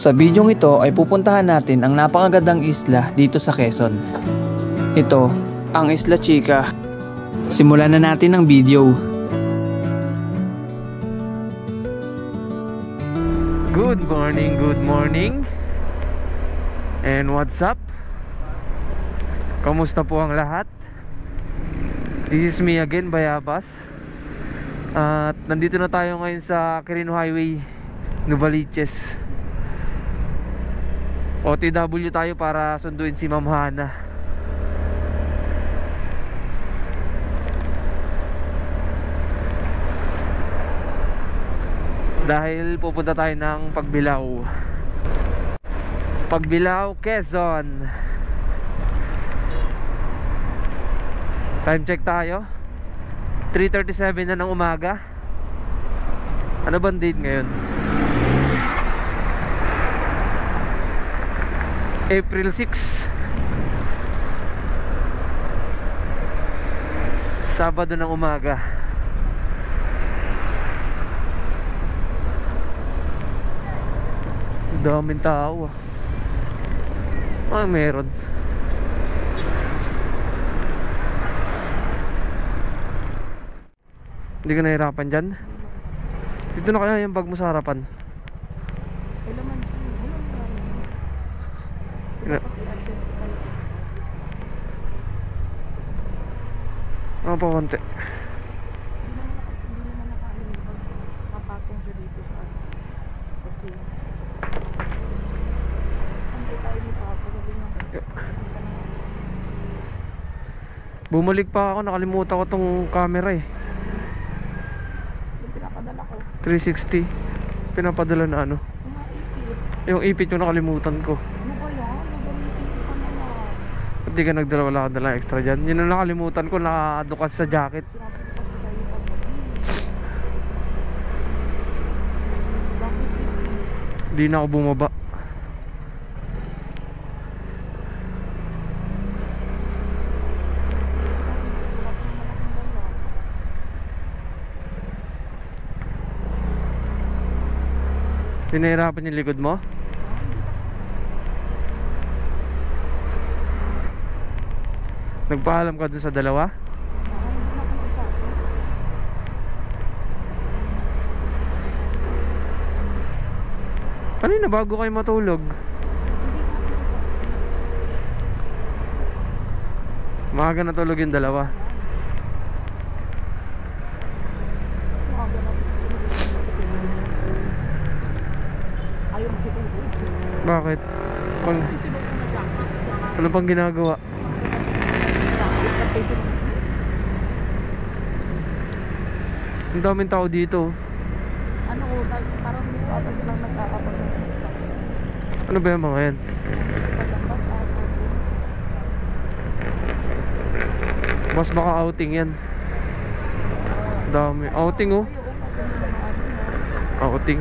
Sa bidyong ito ay pupuntahan natin ang napakagandang isla dito sa Quezon. Ito ang Isla Chica. Simulan na natin ang video. Good morning. And what's up? Kamusta po ang lahat? This is me again, Bayabas. At nandito na tayo ngayon sa Quirino Highway, Novaliches. OTW tayo para sunduin si Ma'am Hana. Dahil pupunta tayo ng Pagbilao, Quezon. Time check tayo, 3:37 na ng umaga. Ano bang date ngayon? April 6, Sabado ng umaga. Daming tao ah. Meron. Hindi ka nahirapan dyan? Dito na kaya yung bag mo sa harapan. Ano pa konti? Bumalik pa ako, nakalimutan ko tong camera eh. Pinapadala ko 360. Pinapadala na ano? Yung ipit yung nakalimutan ko. Ano ba yan? Hindi ka nagdala, wala ka dala extra dyan. Yun ang nakalimutan ko, nakadukas sa jacket. Hindi na ako bumaba. Pinahirapan yung likod mo? Nagpaalam ka dun sa dalawa? Kanina bago kayo matulog. Maaga natulog yung dalawa. Bakit? Ano pang ginagawa? Ang daming tao dito. Ano ko, parang hindi ko ata silang nagkakapag ng sasakyan. Ano ba yung mga yan? Mas baka outing yan. Dami. Outing oh. Outing.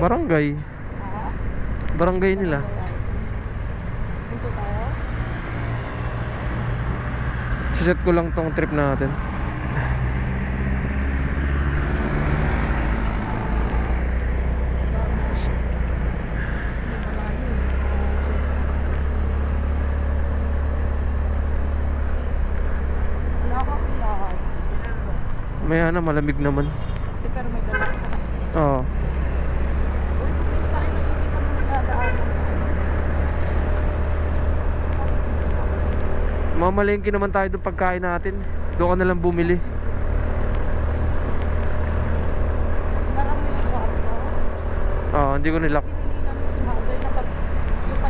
Barangay. Barangay nila. Dito tayo? Siset ko lang tong trip natin. Maya na, malamig naman. Pero may dala ka. Oo. Mamalengke naman tayo doon pagkain natin. Doon ka na lang bumili. Sinara mo yung kwarto? Oo, hindi ko nilak. Pinili namin si mother na pag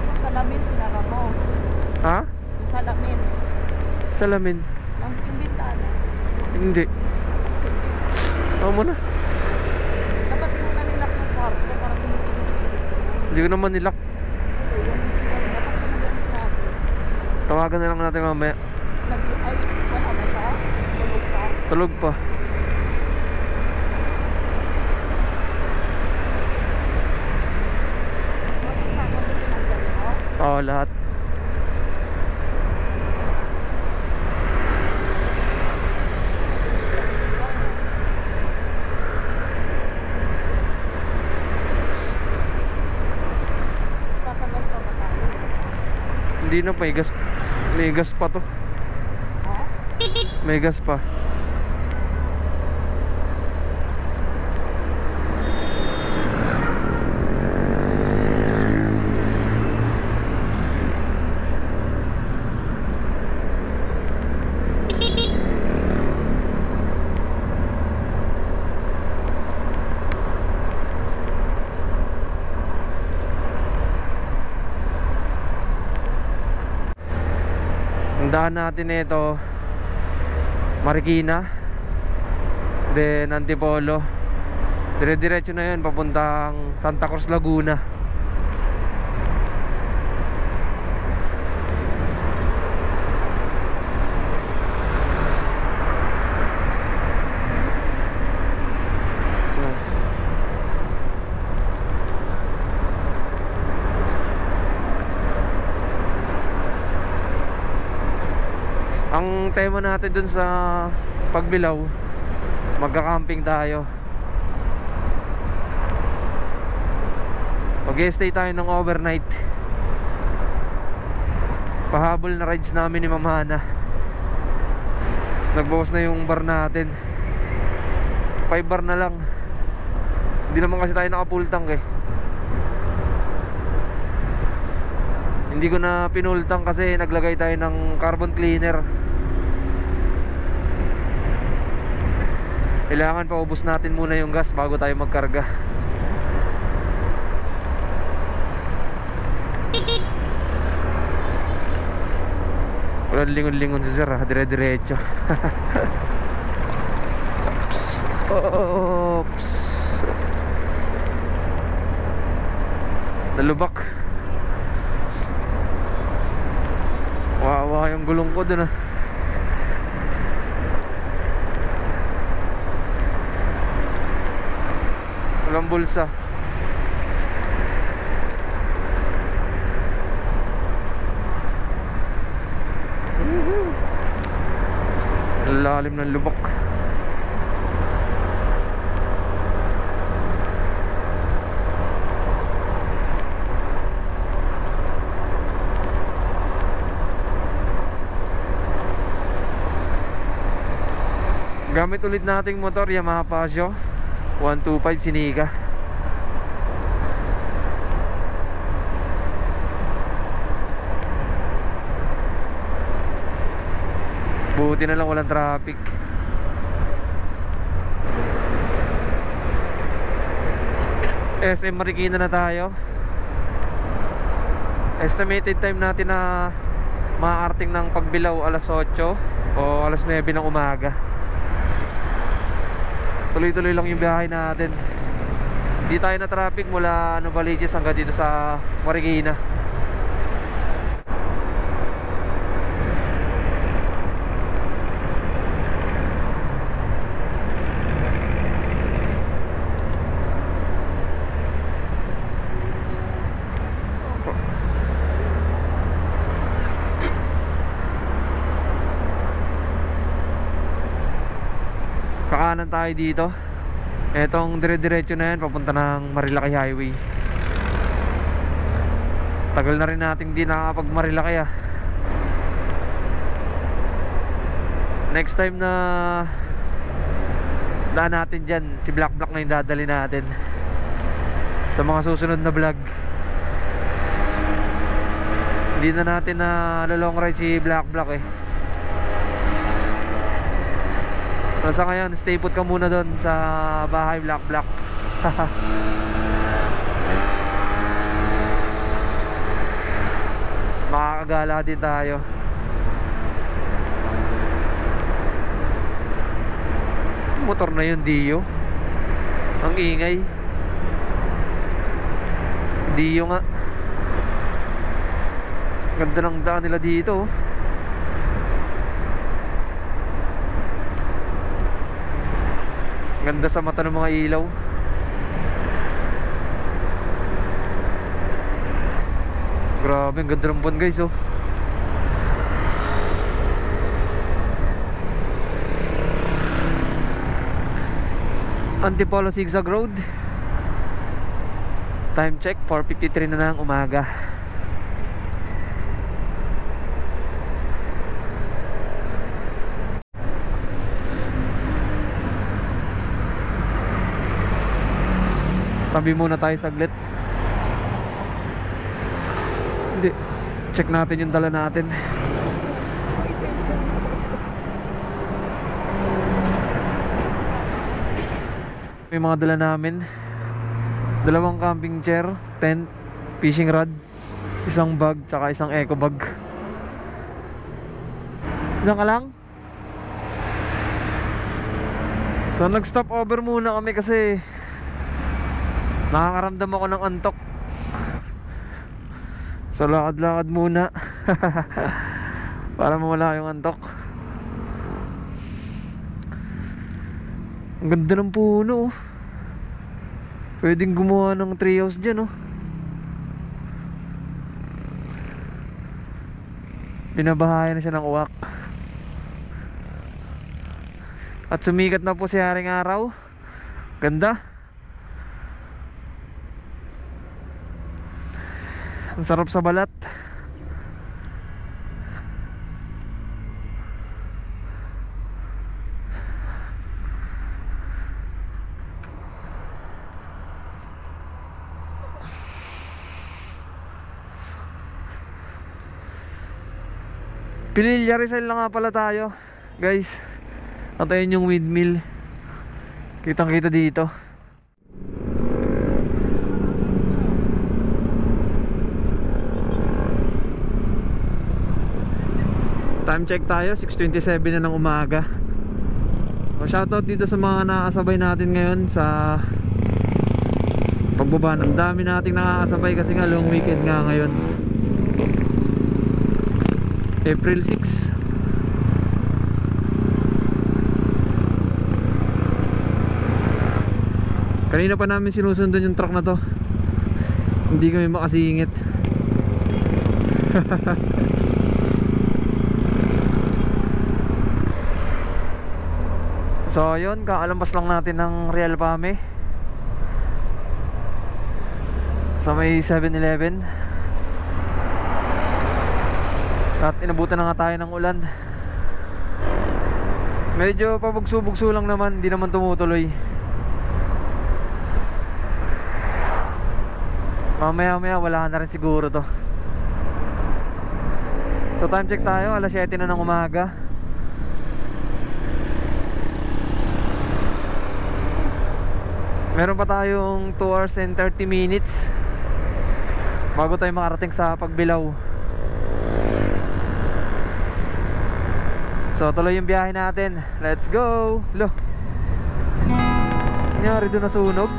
yung salamin sinara mo. Ha? Yung salamin. Salamin? Yung bintana. Hindi. Oo mo na. Dapat yung na nilak yung kwarto para sumisilip-silip. Hindi ko naman nilak. Dapat sinabihan si mother. Tawagan na lang natin mamaya. Ay, wala na siya? Tulog pa? Tulog pa. Oo, lahat. Hindi na, may gas. May gas pa to. May gas pa. Ang daan natin ito Marikina, then Antipolo, dire-diretso na yun papuntang Santa Cruz, Laguna. Ang tema natin dun sa Pagbilao, magka-camping tayo. Mag-stay tayo ng overnight. Pahabol na rides namin ni Ma'am Hana. Nagbawas na yung bar natin, 5 bar na lang. Hindi naman kasi tayo naka full tank eh. Hindi ko na pinultang kasi naglagay tayo ng carbon cleaner. Kailangan paubos natin muna yung gas bago tayo magkarga. Walang lingon-lingon si sir ha, dire-diretso. Oops. Nalubak. Wawa yung gulong ko dun ah. Walang bulsa. Ang lalim ng lubak. Gamit ulit nating motor, Yamaha Pasio 125 Sinica. Buti na lang walang traffic. SM Marikina na tayo. Estimated time natin na maaarting ng Pagbilao alas 8 o alas 9 ng umaga. Tuloy-tuloy lang yung biyahe natin. Hindi tayo na traffic mula Novaliches hanggang dito sa Marikina. Kakanan tayo dito. Etong dire-diretso na yan papunta ng Marilaki Highway. Tagal na rin natin di nakakapag Marilaki ah. Next time na daan natin dyan, si Black Black na yung dadali natin sa mga susunod na vlog. Hindi na natin na long ride si Black Black eh. Sa ngayon, stay put ka muna doon sa bahay Black Black. Makakagala din tayo. Motor na yun, Dio. Ang ingay. Dio nga. Ganda ng daan nila dito. Ganda sa mata ng mga ilaw. Grabe, ang ganda ng buwan guys oh. Antipolo Zigzag Road. Time check 4:53 na ng umaga. Tabi muna tayo saglit. Hindi, check natin yung dala natin. May mga dala namin. 2 camping chair, tent, fishing rod, isang bag, tsaka isang eco bag. Ilan ka lang? So nag-stop over muna kami kasi nakakaramdam ako ng antok. So lakad-lakad muna para mawala yung antok. Ang ganda ng puno, oh. Pwedeng gumawa ng treehouse dyan, oh. Binabahayan na siya ng uwak. At sumikat na po si Haring Araw. Ganda. Ang sarap sa balat. Pililya Rizal lang nga pala tayo, guys. At ayun yung windmill. Kitang kita dito. Time check tayo, 6:27 na ng umaga. So, shoutout dito sa mga nakakasabay natin ngayon sa pagbaba. Ang dami nating nakakasabay kasi nga long weekend nga ngayon, April 6. Kanina pa namin sinusundan yung truck na to. Hindi kami makasingit. So yun, kaalampas lang natin ng Real Pame sa may 7-Eleven. At inabutan na nga tayo ng ulan. Medyo pabugso-bugso lang naman, hindi naman tumutuloy. Mamaya-maya wala na rin siguro to. So time check tayo, alas 7 na ng umaga. Meron pa tayong 2 hours and 30 minutes bago tayo makarating sa Pagbilao. So tuloy yung biyahe natin. Let's go. Lo, nangyari doon na sunog.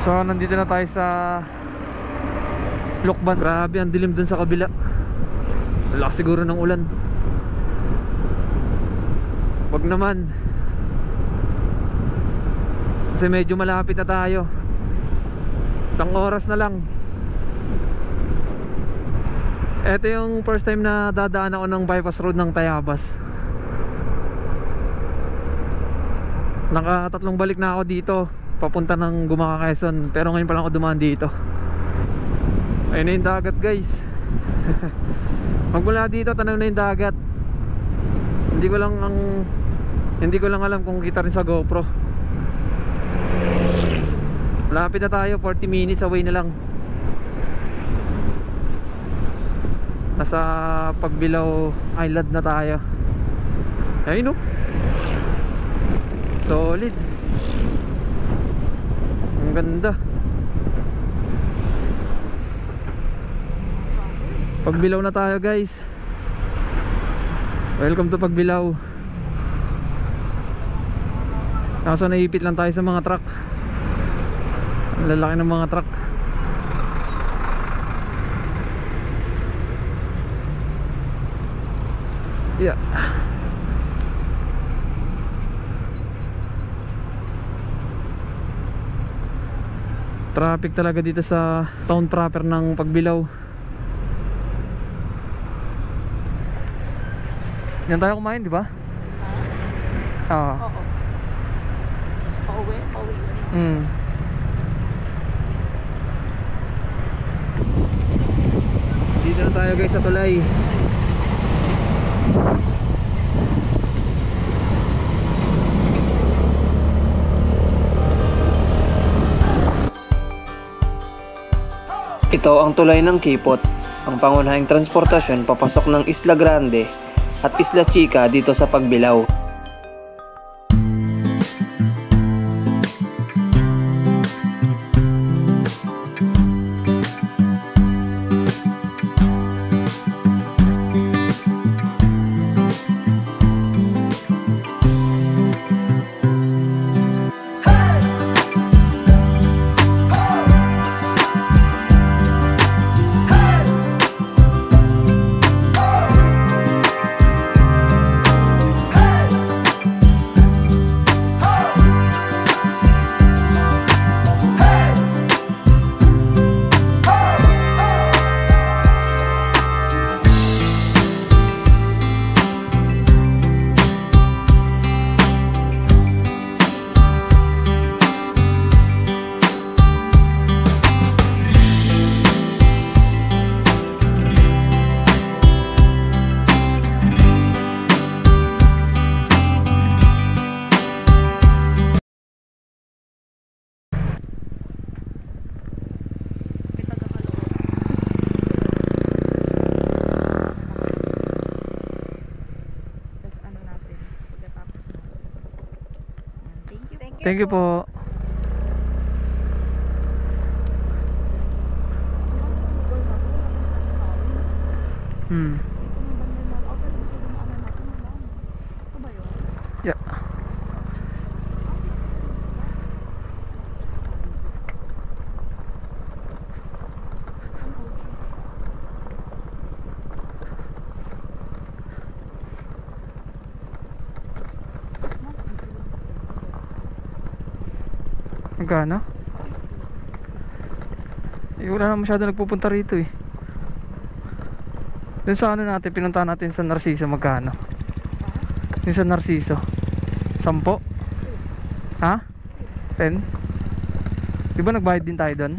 So nandito na tayo sa Lokban. Grabe, ang dilim dun sa kabila. Lakas siguro ng ulan. Wag naman, kasi medyo malapit na tayo. 1 oras na lang. Ito yung first time na dadaan ako ng bypass road ng Tayabas. Naka-3 balik na ako dito papunta ng Gumaka, Quezon, pero ngayon pa lang ako dumaan dito. Ayun na yung dagat, guys. Magmula dito tanaw na yung dagat. Hindi ko lang alam kung kita rin sa GoPro. Lapit na tayo, 40 minutes away na lang. Nasa Pagbilao Island na tayo. Ayun, no? Solid. Ang ganda. Pagbilaw na tayo guys. Welcome to Pagbilaw. Kaso naipit lang tayo sa mga truck. Ang lalaki ng mga truck. Yeah. Traffic talaga dito sa town proper ng Pagbilaw. Yan tayo kumain, di ba? Oo. Oo. Pauwi. Dito na tayo guys sa tulay. Ito ang tulay ng Kipot, ang pangunahing transportasyon papasok ng Isla Grande at Isla Chica dito sa Pagbilaw. Thank you po. Yeah. Magkano? Wala na masyado nagpupunta rito eh. Dun sa ano natin, pinunta natin sa Narciso, magkano? Yung sa Narciso 10? Ha? 10? Di ba nagbayad din tayo doon?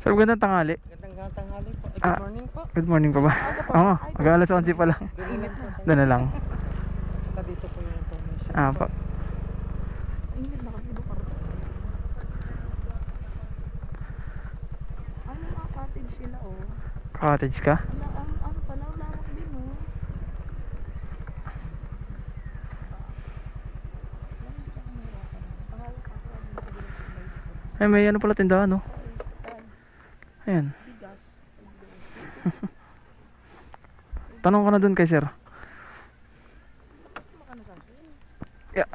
Sir, magandang tanghali. Magandang tanghali po. Good morning po. Good morning pa ba? Oo, mag-alas 11 pa lang. Doon na lang. Saka dito po yung information. Pa. Init na kasi doon. Ano mga cottage sila oh. Cottage ka? Ano pala, lawak din oh. Ay, may ano pala tindahan, no? Ayan. Tanong ka na dun kay sir. Yeah.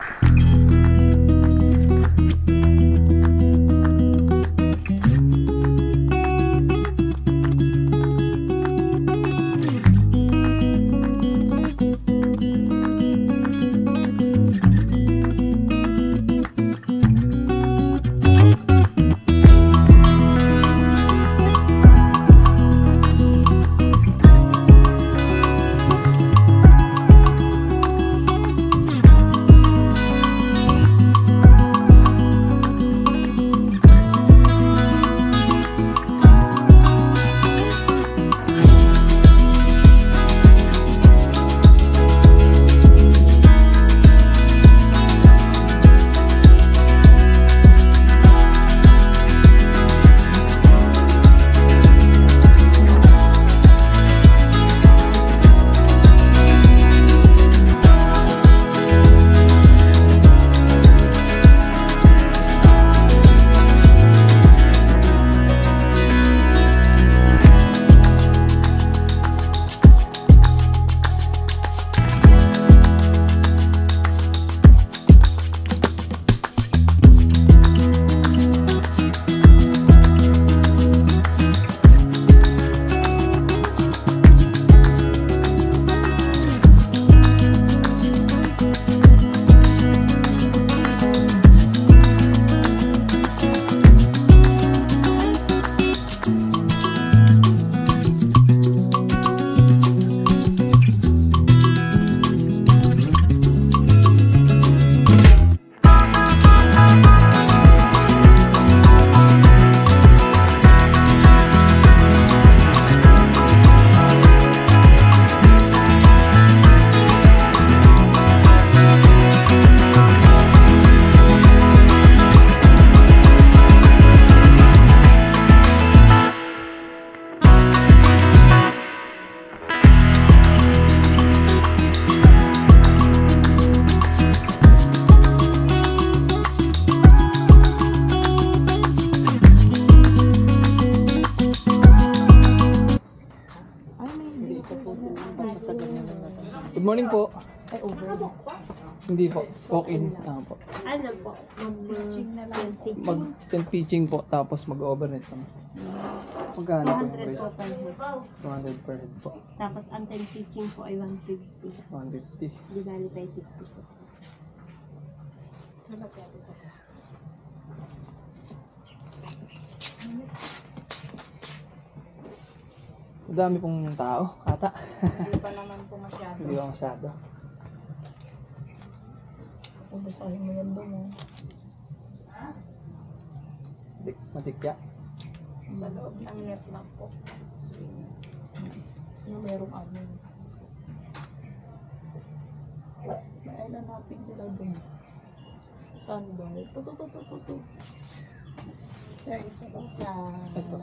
Good morning po. Ay, over. Hindi po. Walk-in. Po. Ano po? Mag-pitching na lang. Mag-tent pitching po, tapos mag-overnight kami. Magkano po yung 200 rate? po per head. 200 per head po. Tapos ang time teaching po ay 150. 150. Di bali tayo 50 po. Ano po ito sa ka? Madami pong tao, ata. Hindi pa naman po masyado. Hindi pa masyado. Ubusahin mo yan doon eh. Matikya. Sa loob ng net lang po. Sa swing. Sino merong amin? May nanapin sila doon. Saan ba? Ito. Sir, ito ba? Ito.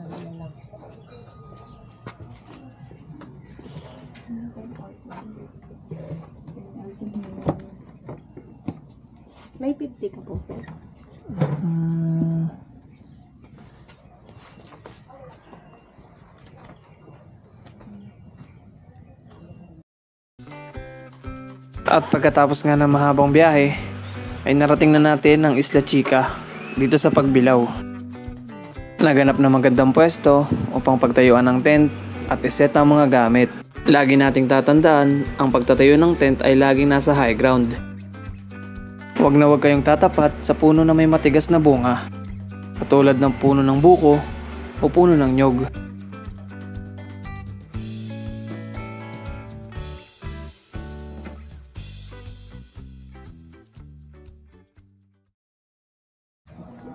May 50 ka po, sir. At pagkatapos nga ng mahabang biyahe, ay narating na natin ang Isla Chica dito sa Pagbilao. Naganap na magandang pwesto upang pagtayuan ng tent at iset ang mga gamit. Lagi nating tatandaan, ang pagtatayo ng tent ay laging nasa high ground. Huwag na huwag kayong tatapat sa puno na may matigas na bunga, katulad ng puno ng buko o puno ng nyog.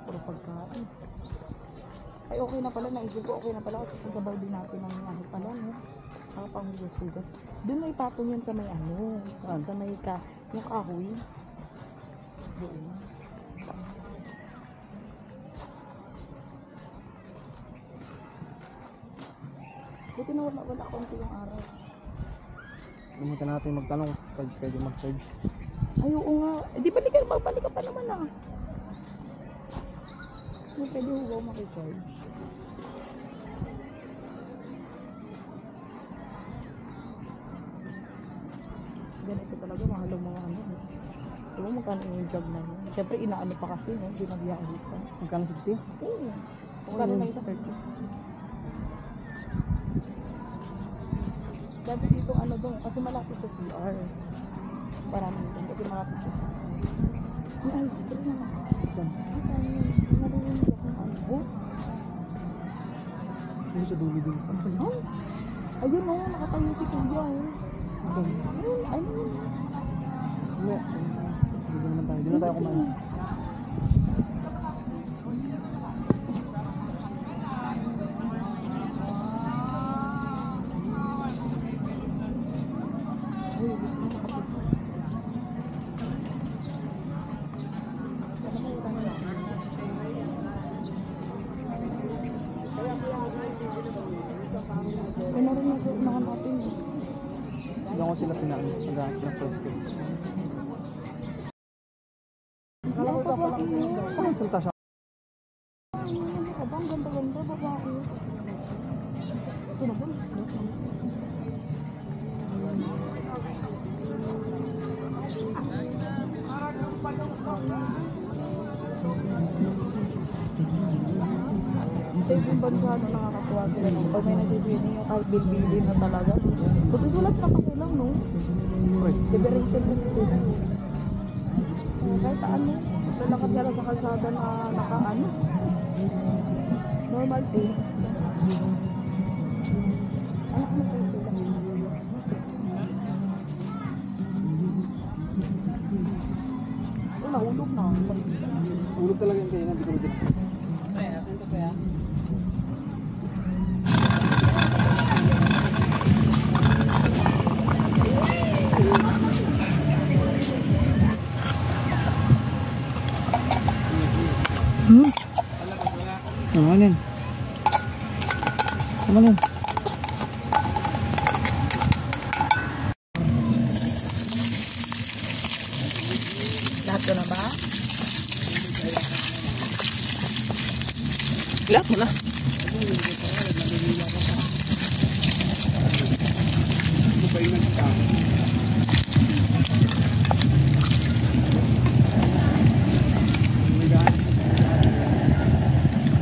Puro pagkain. Ay, okay na pala. Naisip ko, okay na pala kasi kung sabaw din natin ng ano pala, no? Pang hugas-hugas. Doon may patong yan sa may ano. Sa may yung kahoy. Doon. Buti na wala konti yung araw. Lumitan natin magtanong kung pwede mag-charge. Ay, oo nga. Eh, di balik ka pa naman ah. Hindi pwede huwag makicharge. Ganito talaga, mahal ang mga ano. Alam mo magkano yung job na yun. Siyempre, inaano pa kasi, no? Binabiyahe pa. Magkano 60? Oo. Magkano na isa 30? Dati dito ano doon, kasi malapit sa CR. Parang doon, kasi malapit sa CR. May ice cream. Saan? Saan yun? Narinig akong ano. Yung sa dulo din. Ay! Ayun o, nakatayo si Kuya o. Saan? Ayun, ano yun? Hindi. Dito naman tayo. Dito na tayo kumain. Ay, gusto mo nakapit. Ay, naroon na sa unahan natin eh. Doon ko sila pinaan. Sa ng first day. Kala ko dapat lang yun. Parang salta siya. Abang ganda-ganda, babae. Ito na ba? Ito yung bansa na nakakatuwa sila nung pag may nagsiswimming yung kahit bilbilin na talaga. Pagkasulas na kami lang, no? Uy. Liberated kasi sila. Kahit ano, lalakad ka lang sa kalsada na nakaano. Normal pace. Anak mo po sila. Nahulog na. Ulog talaga yung kayo na. Hindi ko rin. Namalin. Namalin. Lahat ko na ba? Lahat mo na.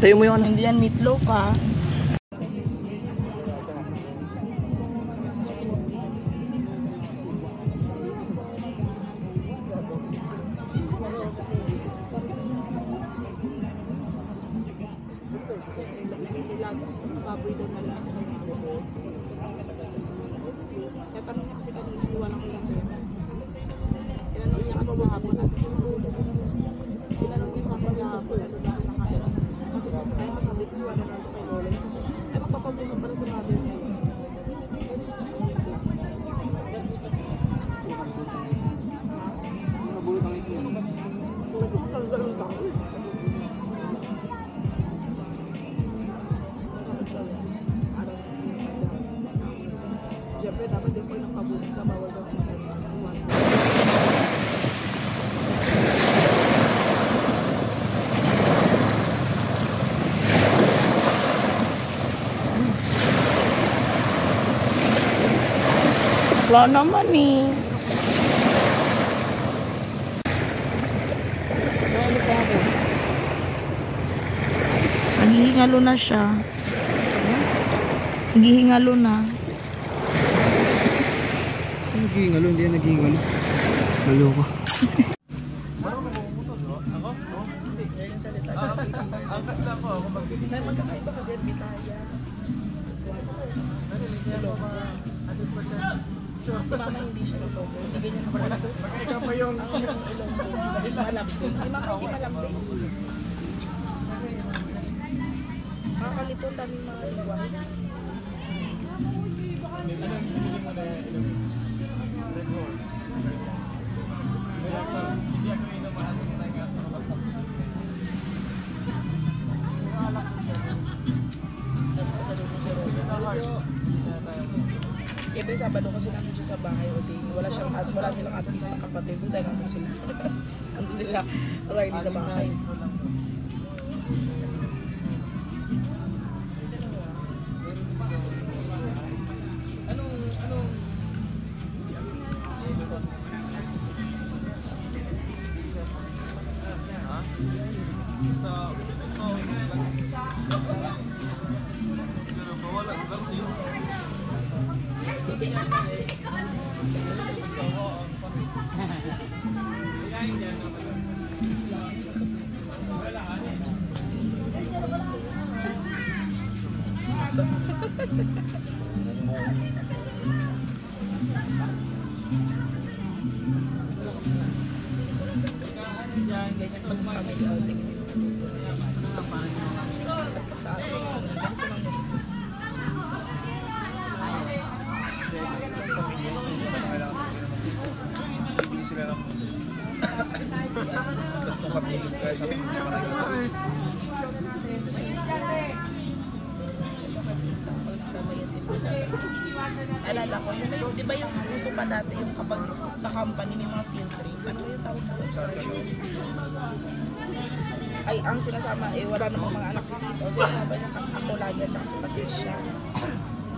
Tayo mo yung ano. Hindi yan meatloaf ha. Baboy doon na lang. Tatanong niya kasi kanina, iwanan ko lang pera. Tinanong niya kasi mahapon natin. Tinanong niya sa akin kahapon, ano na nakaya. Sabi ko, ay masabi ko, iwanan natin kay Lola. Kasi, ay magpapagulong pala sa mother niya. Nabulot ang ito. Ang ganun tao eh. Siyempre, dapat din po yung kabulit na bawal daw sa kanya. Wala naman eh. Naghihingalo na siya. Naghihingalo na. Naghihingalo, hindi yan naghihingalo. Maloko. Angkas lang po ako magbibigay. Magkakaiba kasi Bisaya. Sure. Si mama hindi siya nagtoto. Hindi ganyan na pala. Ikaw pa yung Ang ilong ko. Malambing. Si mama hindi malambing. Makakalito daming mga liwan. Every Sabado kasi nandun siya sa bahay o di wala silang artist na kapatid dahil nandun sila. Nandun sila Riley sa bahay. Alala ko, yun na yung, di ba yung uso pa dati yung kapag sa company may mga field trip, ano yung tawag ko? Ay, ang sinasama, eh wala namang mga anak si Tito, sinasama niya ako lagi at saka si Patricia.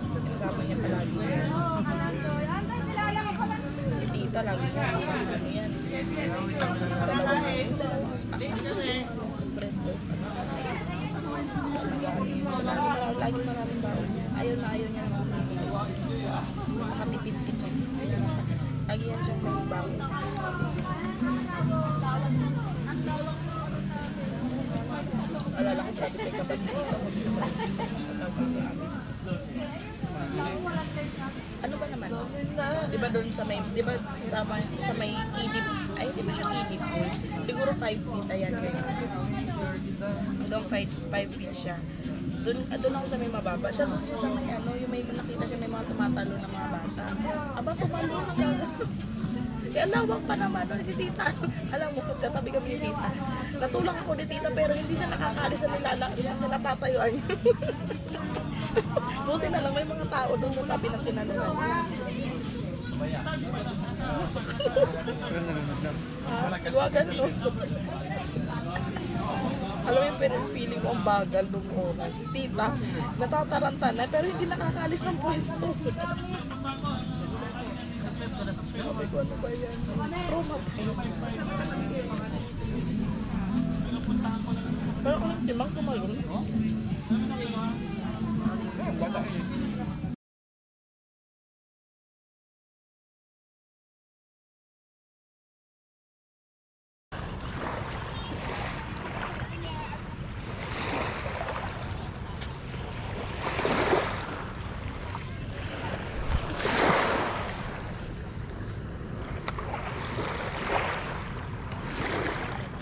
Sinasama niya palagi yan. Si Tita lagi niya, kasama niya yan. Lagi maraming baon niya. Ayaw niya naman. Makatipid tips. Lagi yan siyang may baon. Alala ko, grabe kay kapatid dito. Ano ba naman? Di ba doon sa may, di ba sa may kidip, ay di ba siya kidip? Siguro 5 feet, ayan. Hanggang 5 feet siya. Doon ako sa may mababa. Siya doon sa may ano, yung may nakita siya may mga tumatalo na mga bata. Aba, tumalo na gagawin. Kaya lawak pa naman doon si tita. Alam mo, katabi kami ni tita. Natulak ako ni tita pero hindi siya nakakalis sa nilatatayuan niya. Buti na lang may mga tao doon sa tabi ng tinalunan niya. Huwagan no. Alam mo yung feeling ko ang bagal nung oras. Tita, natataranta na pero hindi nakakalis ng pwesto. Sabi ko, ano ba yan? Trauma. Pero kung timang kumayon.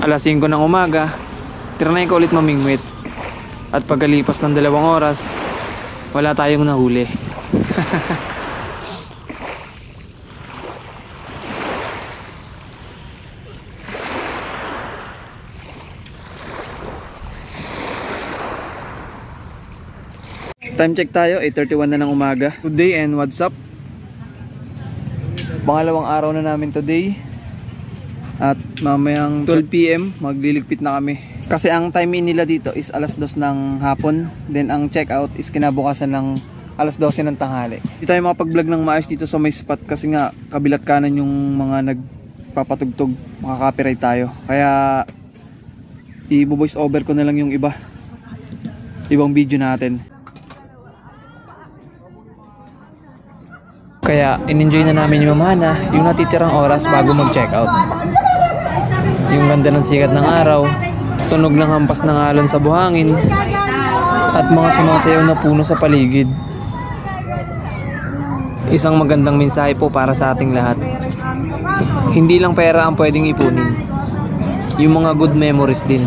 Alas 5 ng umaga, trinay ko ulit mamingwit. At pagkalipas ng 2 oras, wala tayong nahuli. Time check tayo, 8:31 na ng umaga. Today and what's up? Pangalawang araw na namin today. At mamayang 12 PM magliligpit na kami. Kasi ang time in nila dito is alas 2 ng hapon. Then ang check out is kinabukasan ng alas 12 ng tanghali. Hindi tayo makapag-vlog ng maayos dito sa may spot kasi nga kabilat kanan yung mga nagpapatugtog. Makaka-copyright tayo. Kaya i-voice over ko na lang yung ibang video natin. Kaya in-enjoy na namin yung mamana yung natitirang oras bago mag-check out. Yung ganda ng sikat ng araw, tunog ng hampas ng alon sa buhangin, at mga sumasayaw na puno sa paligid. Isang magandang mensahe po para sa ating lahat. Hindi lang pera ang pwedeng ipunin, yung mga good memories din.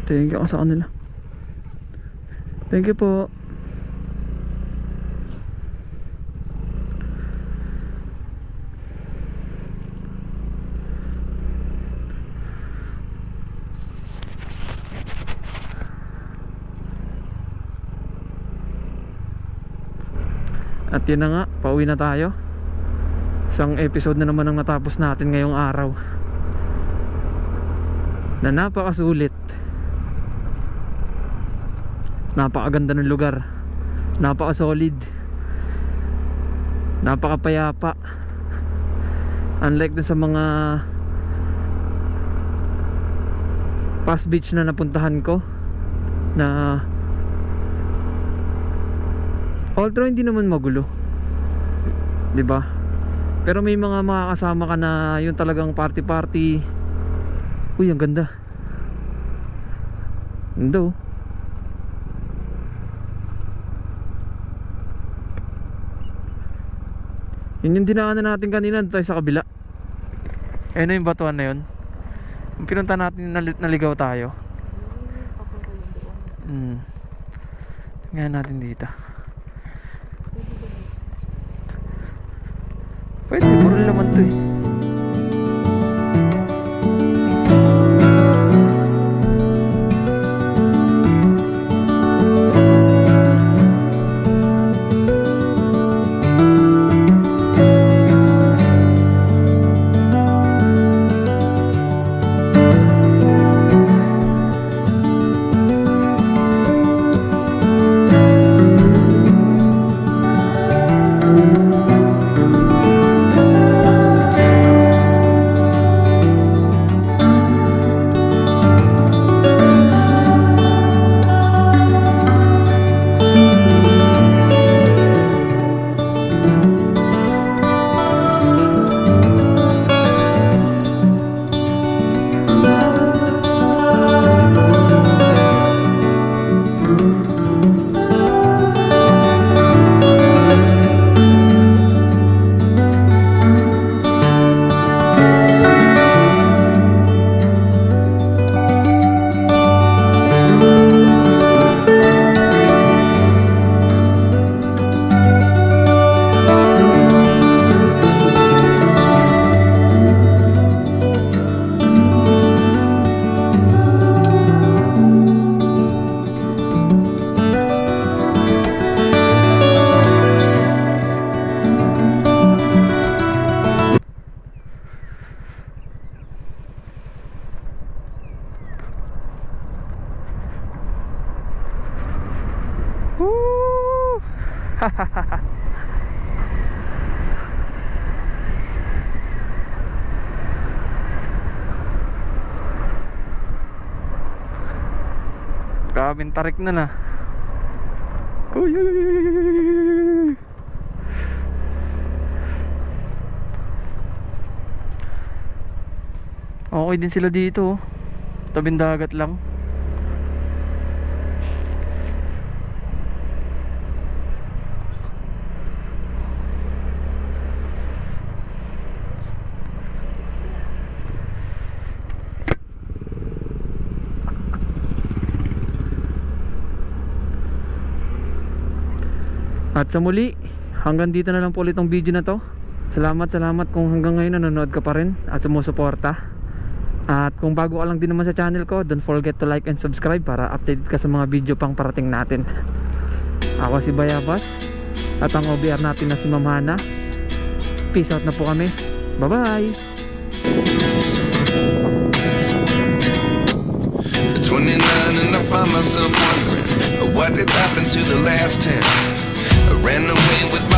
Thank you sa kanila. Thank you po. At yun na nga, pauwi na tayo. Isang episode na naman ang natapos natin ngayong araw, na napakasulit. Napakaganda ng lugar, napaka-solid, napakapayapa. Unlike dun sa mga past beach na napuntahan ko, na although hindi naman magulo, 'di ba? Pero may mga makakasama ka na yung talagang party. Uy, ang ganda. Ganda oh. Yun yung dinaanan natin kanina tayo sa kabila. Ayun na yung batuan na yun. Yung pinunta natin, naligaw tayo. Ngayon natin dito. Pwede, puro laman to eh. Grabing tarik na. Uy, uy, uy, uy, uy, uy. Okay din sila dito, oh. Tabing dagat lang. At sa muli, hanggang dito na lang po ulit ang video na to. Salamat kung hanggang ngayon nanonood ka pa rin at sumusuporta. At kung bago ka lang din naman sa channel ko, don't forget to like and subscribe para updated ka sa mga video pang parating natin. Ako si Bayabas at ang OBR natin na si Ma'am Hana. Peace out na po kami. Bye bye. 29 and I find myself wondering what did happen to the last 10. I ran away with